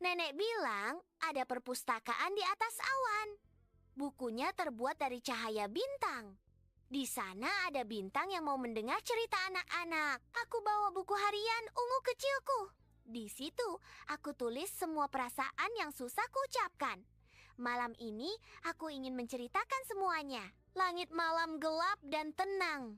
Nenek bilang ada perpustakaan di atas awan. Bukunya terbuat dari cahaya bintang. Di sana ada bintang yang mau mendengar cerita anak-anak. Aku bawa buku harian ungu kecilku. Di situ aku tulis semua perasaan yang susah kuucapkan. Malam ini aku ingin menceritakan semuanya. Langit malam gelap dan tenang.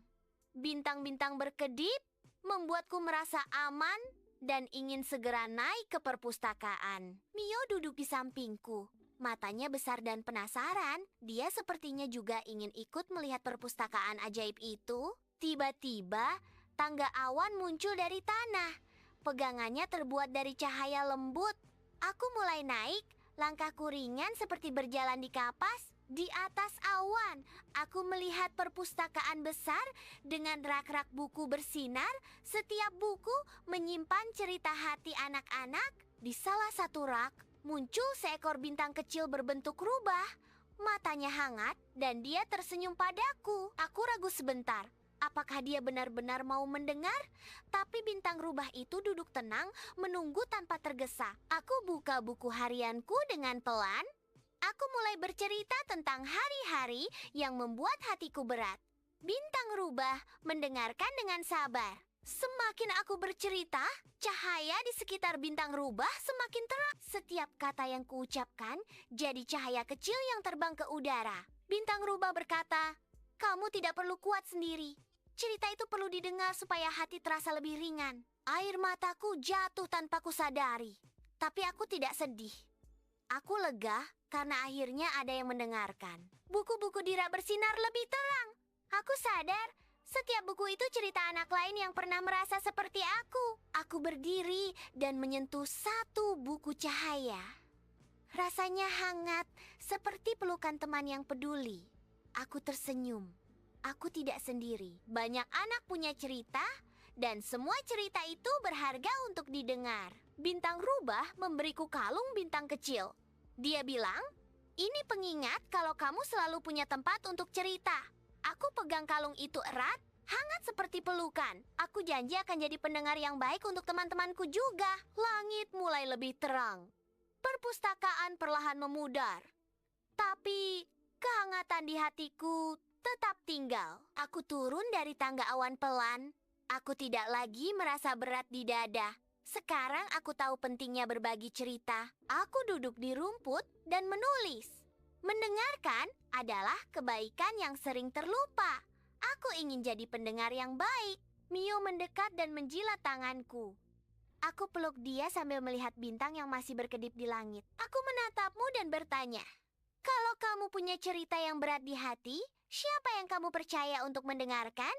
Bintang-bintang berkedip membuatku merasa aman dan ingin segera naik ke perpustakaan. Mio duduk di sampingku. Matanya besar dan penasaran. Dia sepertinya juga ingin ikut melihat perpustakaan ajaib itu. Tiba-tiba, tangga awan muncul dari tanah. Pegangannya terbuat dari cahaya lembut. Aku mulai naik, langkahku ringan seperti berjalan di kapas. Di atas awan, aku melihat perpustakaan besar dengan rak-rak buku bersinar. Setiap buku menyimpan cerita hati anak-anak. Di salah satu rak, muncul seekor bintang kecil berbentuk rubah. Matanya hangat dan dia tersenyum padaku. Aku ragu sebentar. Apakah dia benar-benar mau mendengar? Tapi bintang rubah itu duduk tenang, menunggu tanpa tergesa. Aku buka buku harianku dengan pelan. Aku mulai bercerita tentang hari-hari yang membuat hatiku berat. Bintang rubah mendengarkan dengan sabar. Semakin aku bercerita, cahaya di sekitar bintang rubah semakin terang. Setiap kata yang kuucapkan jadi cahaya kecil yang terbang ke udara. Bintang rubah berkata, "Kamu tidak perlu kuat sendiri. Cerita itu perlu didengar supaya hati terasa lebih ringan." Air mataku jatuh tanpa kusadari. Tapi aku tidak sedih. Aku lega karena akhirnya ada yang mendengarkan. Buku-buku di rak bersinar lebih terang. Aku sadar setiap buku itu cerita anak lain yang pernah merasa seperti aku. Aku berdiri dan menyentuh satu buku cahaya. Rasanya hangat, seperti pelukan teman yang peduli. Aku tersenyum. Aku tidak sendiri. Banyak anak punya cerita, dan semua cerita itu berharga untuk didengar. Bintang rubah memberiku kalung bintang kecil. Dia bilang, "Ini pengingat kalau kamu selalu punya tempat untuk cerita." Aku pegang kalung itu erat, hangat seperti pelukan. Aku janji akan jadi pendengar yang baik untuk teman-temanku juga. Langit mulai lebih terang. Perpustakaan perlahan memudar. Tapi kehangatan di hatiku tetap tinggal. Aku turun dari tangga awan pelan. Aku tidak lagi merasa berat di dada. Sekarang aku tahu pentingnya berbagi cerita. Aku duduk di rumput dan menulis. Mendengarkan adalah kebaikan yang sering terlupa. Aku ingin jadi pendengar yang baik. Mio mendekat dan menjilat tanganku. Aku peluk dia sambil melihat bintang yang masih berkedip di langit. Aku menatapmu dan bertanya, "Kalau kamu punya cerita yang berat di hati, siapa yang kamu percaya untuk mendengarkan?"